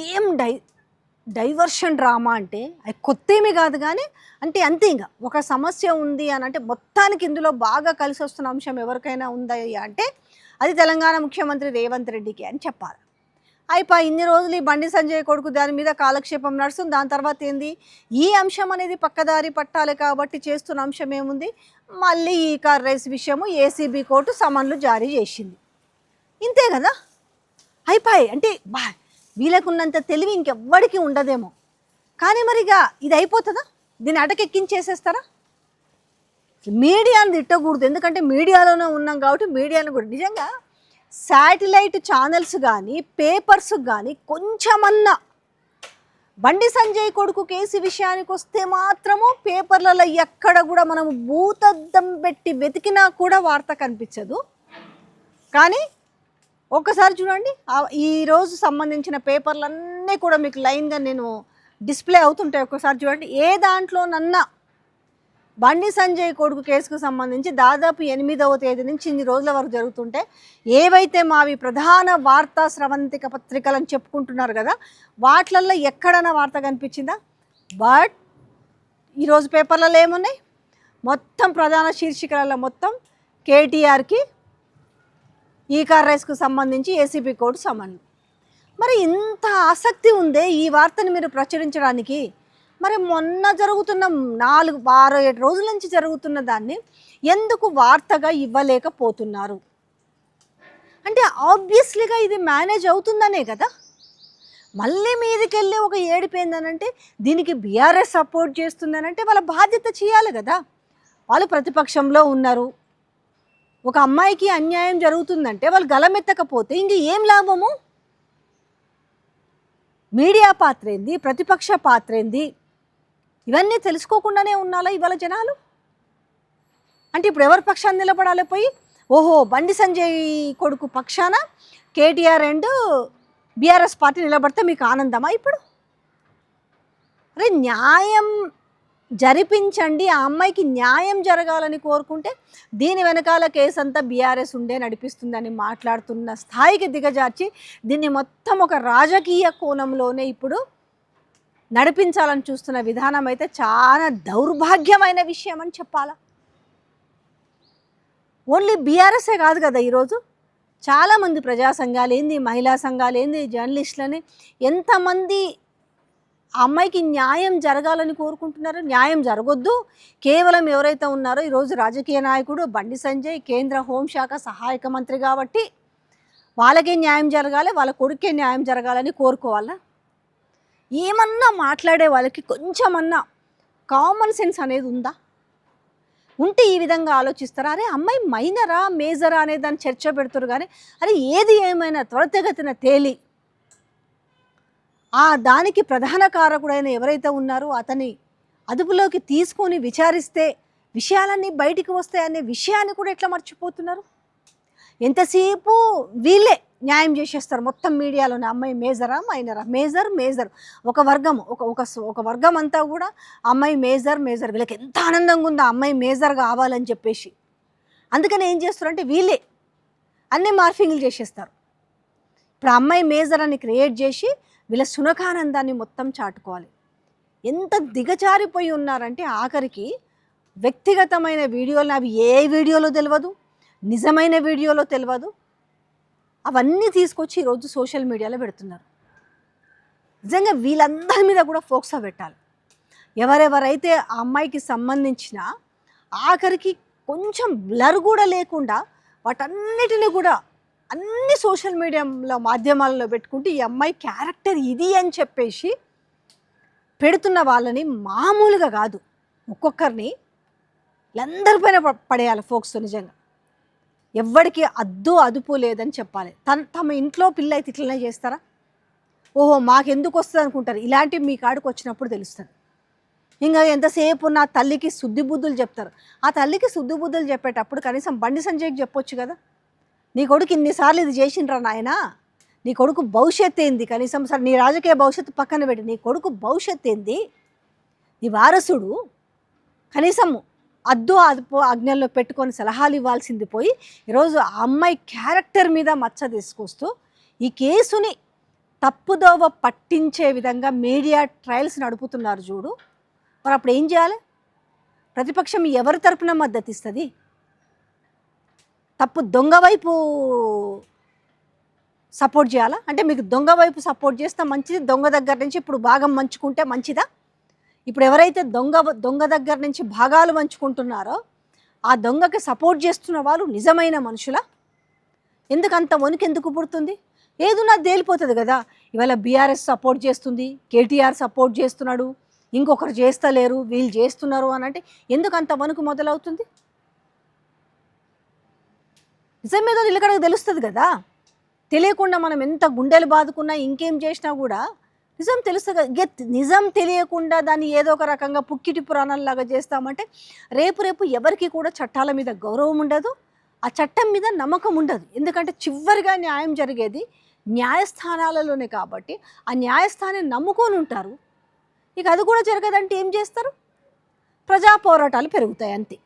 ఏం diversion drama అంటే అది కొత్తేమీ కాదు కానీ అంటే అంతే ఇంకా ఒక సమస్య ఉంది అని అంటే మొత్తానికి ఇందులో బాగా కలిసి వస్తున్న అంశం ఎవరికైనా ఉందయ్యా అంటే అది తెలంగాణ ముఖ్యమంత్రి రేవంత్ రెడ్డికి అని చెప్పాలి. అయిపోయి ఇన్ని రోజులు ఈ బండి సంజయ్ కొడుకు దాని మీద కాలక్షేపం నడుస్తుంది. దాని తర్వాత ఏంది, ఈ అంశం అనేది పక్కదారి పట్టాలి కాబట్టి చేస్తున్న అంశం ఏముంది, మళ్ళీ ఈ కార్ రేస్ విషయము ఏసీబీ కోర్టు సమన్లు జారీ చేసింది. ఇంతే కదా, అయిపోయి. అంటే వీళ్ళకున్నంత తెలివి ఇంకెవ్వడికి ఉండదేమో. కానీ మరిగా ఇది అయిపోతుందా, దీన్ని అటకెక్కించేసేస్తారా? మీడియాని తిట్టకూడదు, ఎందుకంటే మీడియాలోనే ఉన్నాం కాబట్టి మీడియాను కూడా నిజంగా శాటిలైట్ ఛానల్స్ కానీ పేపర్స్ కానీ కొంచెమన్నా బండి సంజయ్ కొడుకు కేసు విషయానికి వస్తే మాత్రము పేపర్లలో ఎక్కడ కూడా మనం భూతద్దం పెట్టి వెతికినా కూడా వార్త కనిపించదు. కానీ ఒక్కసారి చూడండి, ఈరోజు సంబంధించిన పేపర్లన్నీ కూడా మీకు లైన్గా నేను డిస్ప్లే అవుతుంటాయి. ఒక్కసారి చూడండి, ఏ దాంట్లోనన్నా బండి సంజయ్ కొడుకు కేసుకు సంబంధించి దాదాపు 8వ తేదీ నుంచి ఇన్ని రోజుల వరకు జరుగుతుంటే ఏవైతే మావి ప్రధాన వార్తా స్రవంతిక పత్రికలు అని చెప్పుకుంటున్నారు కదా, వాటిలల్లో ఎక్కడైనా వార్త కనిపించిందా? బట్ ఈరోజు పేపర్లలో ఏమున్నాయి, మొత్తం ప్రధాన శీర్షికలలో మొత్తం కేటీఆర్కి ఈ కార్ రేస్కు సంబంధించి ఏసీబీ కోర్టు సమన్లు. మరి ఇంత ఆసక్తి ఉందే ఈ వార్తను మీరు ప్రచురించడానికి, మరి మొన్న జరుగుతున్న 4-6-7 రోజుల నుంచి జరుగుతున్న దాన్ని ఎందుకు వార్తగా ఇవ్వలేకపోతున్నారు? అంటే ఆబ్వియస్లీగా ఇది మేనేజ్ అవుతుందనే కదా. మళ్ళీ మీదికెళ్ళి ఒక ఏడిపోయిందనంటే దీనికి బీఆర్ఎస్ సపోర్ట్ చేస్తుందనంటే వాళ్ళ బాధ్యత చేయాలి కదా. వాళ్ళు ప్రతిపక్షంలో ఉన్నారు, ఒక అమ్మాయికి అన్యాయం జరుగుతుందంటే వాళ్ళు గలమెత్తకపోతే ఇంక ఏం లాభము? మీడియా పాత్ర ఏంది, ప్రతిపక్ష పాత్ర ఏంది, ఇవన్నీ తెలుసుకోకుండానే ఉన్నాలా ఇవాళ జనాలు? అంటే ఇప్పుడు ఎవరి పక్షాన్ని నిలబడాలి పోయి? ఓహో, బండి సంజయ్ కొడుకు పక్షాన కేటీఆర్ అండ్ బీఆర్ఎస్ పార్టీ నిలబడితే మీకు ఆనందమా ఇప్పుడు? అరే న్యాయం జరిపించండి, ఆ అమ్మాయికి న్యాయం జరగాలని కోరుకుంటే దీని వెనకాల కేసు అంతా బీఆర్ఎస్ ఉండే నడిపిస్తుందని మాట్లాడుతున్న స్థాయికి దిగజార్చి దీన్ని మొత్తం ఒక రాజకీయ కోణంలోనే ఇప్పుడు నడిపించాలని చూస్తున్న విధానం అయితే చాలా దౌర్భాగ్యమైన విషయం అని చెప్పాలా. ఓన్లీ బీఆర్ఎస్ఏ కాదు కదా, ఈరోజు చాలామంది ప్రజా సంఘాలు ఏంది, మహిళా సంఘాలు ఏంది, జర్నలిస్టులని ఎంతమంది ఆ అమ్మాయికి న్యాయం జరగాలని కోరుకుంటున్నారు. న్యాయం జరగొద్దు, కేవలం ఎవరైతే ఉన్నారో ఈరోజు రాజకీయ నాయకుడు బండి సంజయ్ కేంద్ర హోంశాఖ సహాయక మంత్రి కాబట్టి వాళ్ళకే న్యాయం జరగాలి, వాళ్ళ కొడుకే న్యాయం జరగాలని కోరుకోవాలా? ఏమన్నా మాట్లాడే వాళ్ళకి కొంచెమన్నా కామన్ సెన్స్ అనేది ఉందా? ఉంటే ఈ విధంగా ఆలోచిస్తారా? అరే అమ్మాయి మైనరా మేజరా అనే దాన్ని చర్చ పెడుతున్నారు కానీ అరే ఏది ఏమైనా త్వరితగతిన తేలి దానికి ప్రధాన కారకుడైన ఎవరైతే ఉన్నారో అతని అదుపులోకి తీసుకొని విచారిస్తే విషయాలన్నీ బయటికి వస్తాయనే విషయాన్ని కూడా ఎట్లా మర్చిపోతున్నారు? ఎంతసేపు వీళ్ళే న్యాయం చేసేస్తారు మొత్తం మీడియాలోనే. అమ్మాయి మేజరా మైనరా, మేజర్ ఒక వర్గం ఒక వర్గం అంతా కూడా అమ్మాయి మేజర్ వీళ్ళకి ఎంత ఆనందంగా ఉందో అమ్మాయి మేజర్ కావాలని చెప్పేసి. అందుకని ఏం చేస్తారంటే వీళ్ళే అన్ని మార్ఫింగ్లు చేసేస్తారు. ఇప్పుడు అమ్మాయి మేజర్ అని క్రియేట్ చేసి వీళ్ళ సునకానందాన్ని మొత్తం చాటుకోవాలి. ఎంత దిగజారిపోయి ఉన్నారంటే ఆఖరికి వ్యక్తిగతమైన వీడియోలు, అవి ఏ వీడియోలో తెలియదు, నిజమైన వీడియోలో తెలియదు, అవన్నీ తీసుకొచ్చి ఈరోజు సోషల్ మీడియాలో పెడుతున్నారు. నిజంగా వీళ్ళందరి మీద కూడా ఫోకస్ పెట్టాలి. ఎవరెవరైతే ఆ అమ్మాయికి సంబంధించిన ఆఖరికి కొంచెం బ్లర్ కూడా లేకుండా వాటన్నిటిని కూడా అన్ని సోషల్ మీడియాలో మాధ్యమాలలో పెట్టుకుంటూ ఈ అమ్మాయి క్యారెక్టర్ ఇది అని చెప్పేసి పెడుతున్న వాళ్ళని మామూలుగా కాదు, ఒక్కొక్కరిని వీళ్ళందరిపైన పడేయాలి ఫోకస్. నిజంగా ఎవ్వడికి అదుపు లేదని చెప్పాలి. తమ ఇంట్లో పిల్ల అయితే ఇట్లనే చేస్తారా? ఓహో మాకెందుకు వస్తుంది అనుకుంటారు. ఇలాంటివి మీ కాడికి వచ్చినప్పుడు తెలుస్తుంది. ఇంకా ఎంతసేపు నా తల్లికి శుద్ధి బుద్ధులు చెప్తారు. ఆ తల్లికి శుద్ధి బుద్ధులు చెప్పేటప్పుడు కనీసం బండి సంజయ్కి చెప్పొచ్చు కదా, నీ కొడుకు ఇన్నిసార్లు ఇది చేసిండ్రా నాయన, నీ కొడుకు భవిష్యత్తు ఏంది, కనీసం సరే నీ రాజకీయ భవిష్యత్తు పక్కన పెట్టి నీ కొడుకు భవిష్యత్తు ఏంది, నీ వారసుడు, కనీసం అదుపు ఆజ్ఞల్లో పెట్టుకొని సలహాలు ఇవ్వాల్సింది పోయి ఈరోజు ఆ అమ్మాయి క్యారెక్టర్ మీద మచ్చ తీసుకొస్తూ ఈ కేసుని తప్పుదోవ పట్టించే విధంగా మీడియా ట్రయల్స్ నడుపుతున్నారు చూడు. మరి అప్పుడు ఏం చేయాలి? ప్రతిపక్షం ఎవరి తరపున మద్దతు ఇస్తుంది? తప్పు దొంగ వైపు సపోర్ట్ చేయాలా? అంటే మీకు దొంగ వైపు సపోర్ట్ చేస్తే మంచిది, దొంగ దగ్గర నుంచి ఇప్పుడు భాగం పంచుకుంటే మంచిదా? ఇప్పుడు ఎవరైతే దొంగ దగ్గర నుంచి భాగాలు పంచుకుంటున్నారో ఆ దొంగకి సపోర్ట్ చేస్తున్న వాళ్ళు నిజమైన మనుషులా? ఎందుకంత వణుకు ఎందుకు పుడుతుంది? ఏదున్నా తేలిపోతుంది కదా. ఇవాళ బీఆర్ఎస్ సపోర్ట్ చేస్తుంది, కేటీఆర్ సపోర్ట్ చేస్తున్నాడు, ఇంకొకరు చేస్తలేరు, వీళ్ళు చేస్తున్నారు అని అంటే ఎందుకు అంత వణుకు మొదలవుతుంది? నిజం మీద నిలకడగా తెలుస్తుంది కదా. తెలియకుండా మనం ఎంత గుండెలు బాదుకున్నా ఇంకేం చేసినా కూడా నిజం తెలుస్తుంది కదా. నిజం తెలియకుండా దాన్ని ఏదో ఒక రకంగా పుక్కిటి పురాణాలలాగా చేస్తామంటే రేపు ఎవరికి కూడా చట్టాల మీద గౌరవం ఉండదు, ఆ చట్టం మీద నమ్మకం ఉండదు. ఎందుకంటే చివరిగా న్యాయం జరిగేది న్యాయస్థానాలలోనే కాబట్టి ఆ న్యాయస్థానాన్ని నమ్ముకొని ఉంటారు. ఇక అది కూడా జరగదంటే ఏం చేస్తారు? ప్రజా పోరాటాలు పెరుగుతాయి అంతే.